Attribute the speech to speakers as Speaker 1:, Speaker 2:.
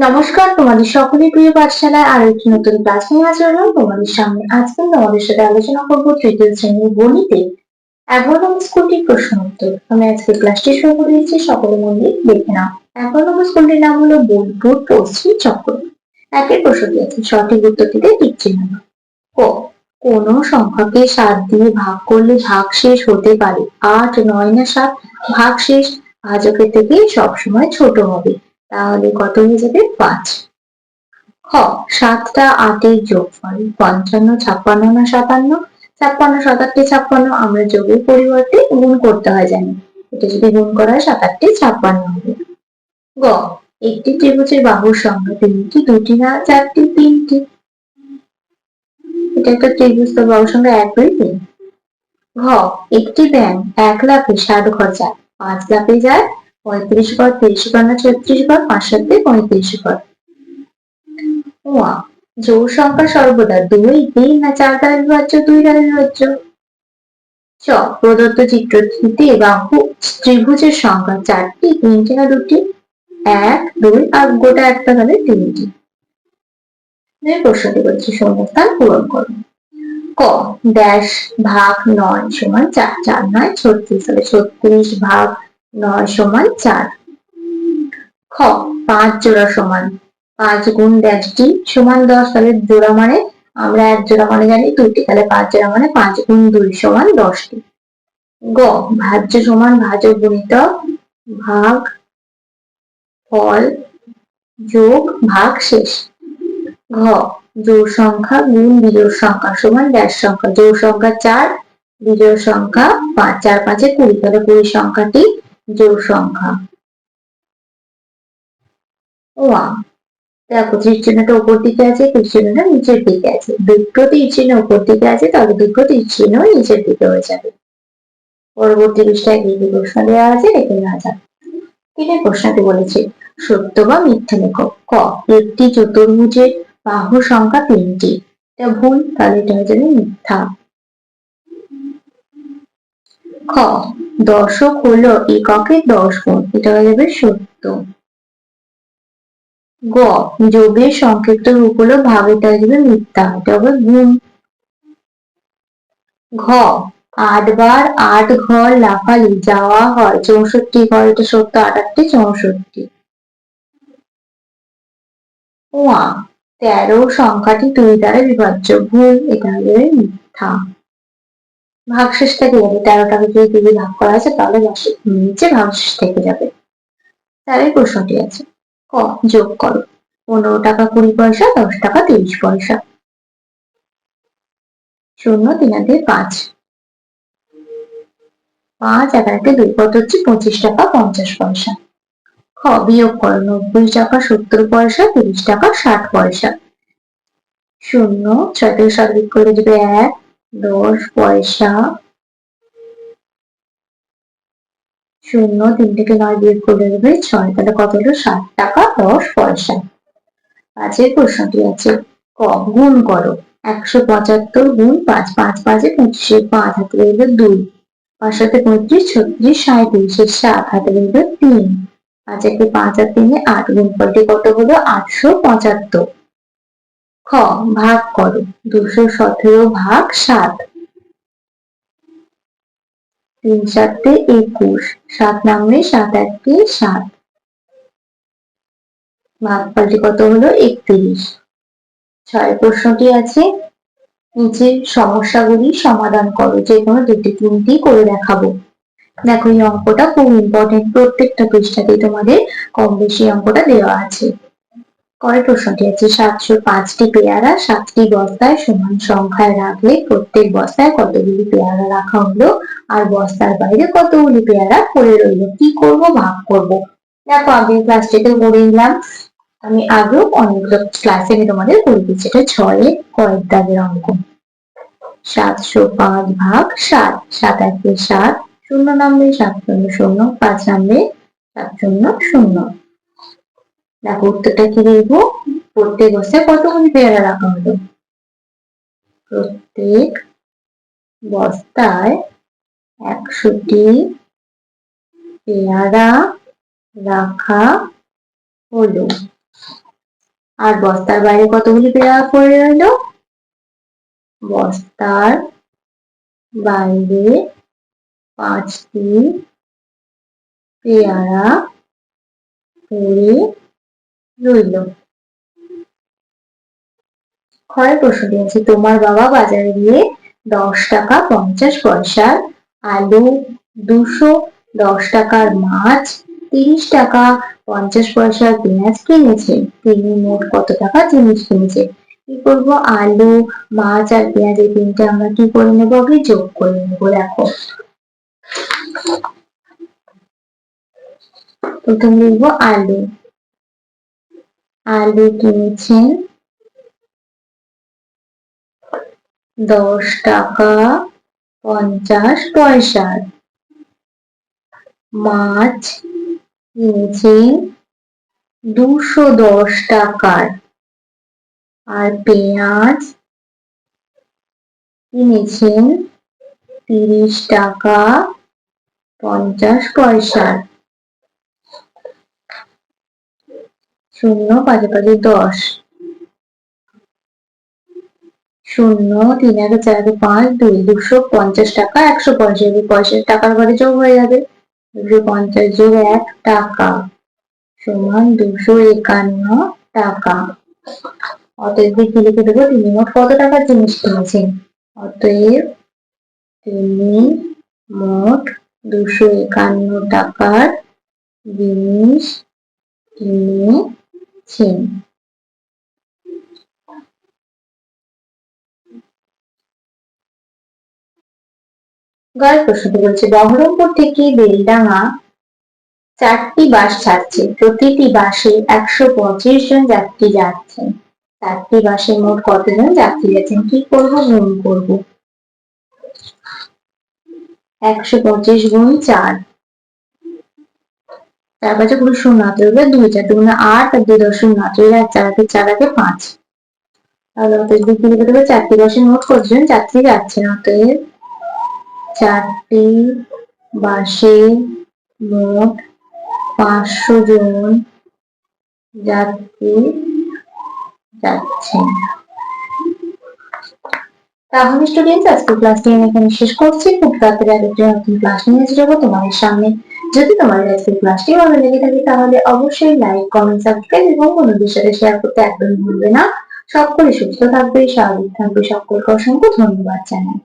Speaker 1: নমস্কার, তোমাদের সকলের প্রিয় পাঠশালায় আরো একটি নতুন ক্লাস নিয়ে হাজির হলাম তোমাদের সামনে। আজকে তোমাদের সাথে আলোচনা করব তৃতীয় শ্রেণীর গণিতে 11 নম্বর স্কুলটির প্রশ্ন উত্তর। আমি আজকে ক্লাসটি শুরু করে দিচ্ছি, সকলে মন দিয়ে দেখে নাও। 11 নম্বর স্কুলটির নাম হলো বোলপুর পশ্চিম চক্র। একের প্রশ্নটি আছে, সঠিক উত্তরটিতে টিক চিহ্ন দাও। ক, কোন সংখ্যাকে 7 দিয়ে ভাগ করলে ভাগশেষ হতে পারে 8, 9 না 7? ভাগশেষ ভাজকের থেকে সবসময় ছোট হবে, তাহলে কত হয়ে যাবে? 5। খ, 7টা 8-এর যোগফল 55, 56 না 57? 56, 57, 56 আমরা যোগের পরিবর্তে গুণ করতে হয় জানি। এটা যদি গুণ করা হয় 7 8 56 হবে। গ, একটি ত্রিভুজের বাহুর সংখ্যা 3টি, 2টি না 4টি? 3টি। এটা একটা ত্রিভুজ, তো বাহুর সংখ্যা 1, 2, 3। ঘ, একটি ব্যাংক 1 লাখে 60 ঘর যায়, 5 লাখে যায় 35 ঘর, 30 ঘর না 36 ঘর? 5 7 35 ঘর। জোড় সংখ্যা সর্বদা 2, 3 না 4 দ্বারা বিভাজ্য? 2 দ্বারা বিভাজ্য। চ, প্রদত্ত চিত্রটিতে বাহু ত্রিভুজের সংখ্যা 4টি, 3টি না 2টি? 1, 2 আর গোটা একটা হলে 3টি। প্রশ্নটি বলছে শূন্যস্থান পূরণ করুন। ক, ড্যাশ ভাগ 9 সমান 4, 4 9 36, তাহলে 36 ভাগ 9 সমান 4। খ, 5 জোড়া সমান 5 গুণ ড্যাশটি সমান 10, তাহলে জোড়া মানে আমরা 1 জোড়া মানে জানি 2টি, তাহলে 5 জোড়া মানে 5 গুণ 2 সমান 10টি। গ, ভাজ্য সমান ভাজক গুণিতক ভাগ ফল যোগ ভাগ শেষ। ঘ, জোড় সংখ্যা গুণ বিজোড় সংখ্যা সমান ড্যাশ সংখ্যা। জোড় সংখ্যা 4, বিজোড় সংখ্যা 5, 4 5 20, তাহলে 20 সংখ্যাটি জোড় সংখ্যা। দেখো তীর চিহ্নটা উপর দিকে আছে, তীর চিহ্নটা নিচের দিকে আছে। দুটো তীর চিহ্ন উপর দিকে আছে, তাহলে দুটো তীর চিহ্ন নিচের দিকে হয়ে যাবে। পরবর্তী পৃষ্ঠায় কি কি প্রশ্ন দেওয়া আছে দেখে নেওয়া যাক। এটাই প্রশ্নটি বলেছে সত্য বা মিথ্যে লেখো। ক, একটি চতুর্ভুজের বাহু সংখ্যা 3টি, এটা ভুল, তাহলে এটা হয়ে যাবে মিথ্যা। খ, দশক হলো এককের 10 গুণ, এটা হয়ে যাবে সত্য। গ, যোগের সংক্ষিপ্ত রূপ হলো ভাগ, এটা হয়ে যাবে মিথ্যা, এটা হবে গুণ। ঘ, 8 বার 8 ঘর লাফালে যাওয়া হয় 64 ঘর, এটা সত্য, 8 8 64। 13 সংখ্যাটি 2 দ্বারা বিভাজ্য, ভুল, এটা হবে মিথ্যা। ভাগশেষটা কি হবে? 13টাকে যদি 2 ভাগ করা আছে তাহলে নিচে ভাগশেষ থেকে যাবে। তাহলে প্রশ্নটি আছে। ক, যোগ করো 15 টাকা 20 পয়সা, 10 টাকা 30 পয়সা। 0 3 5, 5 1 2, কত হচ্ছে? 25 টাকা 50 পয়সা। খ, বিয়োগ করো 90 টাকা 70 পয়সা, 30 টাকা 60 পয়সা। 0 6 থেকে 7 বিয়োগ করে দেবে 1, 10 পয়সা। 0 3 থেকে 9 বিয়োগ করে দেবে 6, তাহলে কত হলো? 60 টাকা 10 পয়সা। পাঁচের প্রশ্নটি আছে। ক, গুণ করো 175 গুণ 5, 5 5 25, 5 হাতে রইল 2, 5 সাথে 35, 36, 37, 7 হাতে রইল 3, 5 একে 5 আর 3 8, গুণফলটি কত হলো? 875। খ, ভাগ করো 217 ভাগ 7, 3 7 21, 7 নামলে 7 1 7, ভাগফলটি কত হলো? 31। 6 প্রশ্নটি আছে, নিচে সমস্যাগুলি সমাধান করো, যে কোনো দুটি তিনটি করে দেখাবো। দেখো এই অঙ্কটা খুব ইম্পর্টেন্ট, প্রত্যেকটা পৃষ্ঠাতে তোমাদের কম বেশি অঙ্কটা দেওয়া আছে। পরের প্রশ্নটি আছে 705টি পেয়ারা 7টি বস্তায় সমান সংখ্যায় রাখলে প্রত্যেক বস্তায় কতগুলি পেয়ারা রাখা হলো আর বস্তার বাইরে কতগুলি পেয়ারা পড়ে রইল, কি করব? ভাগ করব। দেখো আগে ক্লাসটিতে করে দিলাম, আমি আগেও অনেকগুলো ক্লাসে আমি তোমাদের করে দিচ্ছি। এটা 6 কয়েক দাগের অঙ্ক। 705 ভাগ 7, 7 1 7, 0 নামলে 7 0 0, 5 নামলে 7 0 0। দেখো উত্তরটা কি লিখবো? প্রত্যেক বস্তায় কতগুলি পেয়ারা রাখা হলো? প্রত্যেক বস্তায় 100টি পেয়ারা রাখা হলো। আর বস্তার বাইরে কতগুলি পেয়ারা পড়ে রইল? বস্তার বাইরে 5টি পেয়ারা পড়ে রইল। ক্ষয়ের প্রশ্নটি আছে, তোমার বাবা বাজারে গিয়ে 10 টাকা 50 পয়সার আলু, 210 টাকার মাছ, 30 টাকা 50 পয়সার পেঁয়াজ কিনেছে। তিনি মোট কত টাকা জিনিস কিনেছে? কি করবো? আলু, মাছ আর পেঁয়াজ এই তিনটে আমরা কি করে নেবো? আগে যোগ করে নেবো। দেখো, প্রথম লিখবো আলু। আলু কিনেছেন 10 টাকা 50 পয়সার। মাছ কিনেছেন 210 টাকার। আর পেঁয়াজ কিনেছেন 30 টাকা 50 পয়সার। 0 5 5 10, 0 3 1 4 5 2, 250 টাকা 100 পয়সা। এই পয়সার টাকার ঘরে যোগ হয়ে যাবে। 250 যোগ 1 টাকা সমান 251 টাকা। অতএব কি লিখে দেবো? তিনি মোট কত টাকার জিনিস কিনেছেন? অতএব তিনি মোট 251 টাকার জিনিস কিনেছেন। গল্প প্রশ্নটি বলছে, বহরমপুর থেকে বেলডাঙ্গা 4টি বাস ছাড়ছে। প্রতিটি বাসে 125 জন যাত্রী যাচ্ছেন। 4টি বাসে মোট কতজন যাত্রী যাচ্ছেন? কি করবো? গুণ করবো। 125 গুণ 4, 4 5 পুরো শূন্য, 2 4 2 8 আর 2 10 শূন্য, 4 আগে 5। তাহলে অতএব কি লিখে দেবো? 4টি বাসে মোট কতজন যাত্রী যাচ্ছেন? অতএব 4টি বাসে মোট 500 জন যাত্রী যাচ্ছেন। তাহলে স্টুডেন্টস, আজকে ক্লাসটি আমি এখানে শেষ করছি। খুব তাড়াতাড়ি আরেকটি নতুন ক্লাস নিয়ে যাবো তোমাদের সামনে। যদি তোমাদের আজকের ক্লাসটি ভালো লেগে থাকে তাহলে অবশ্যই লাইক, কমেন্ট, সাবস্ক্রাইব এবং বন্ধুদের সাথে শেয়ার করতে একদম ভুলবে না। সকলে সুস্থ থাকবে, স্বাভাবিক থাকবে। সকলকে অসংখ্য ধন্যবাদ জানাই।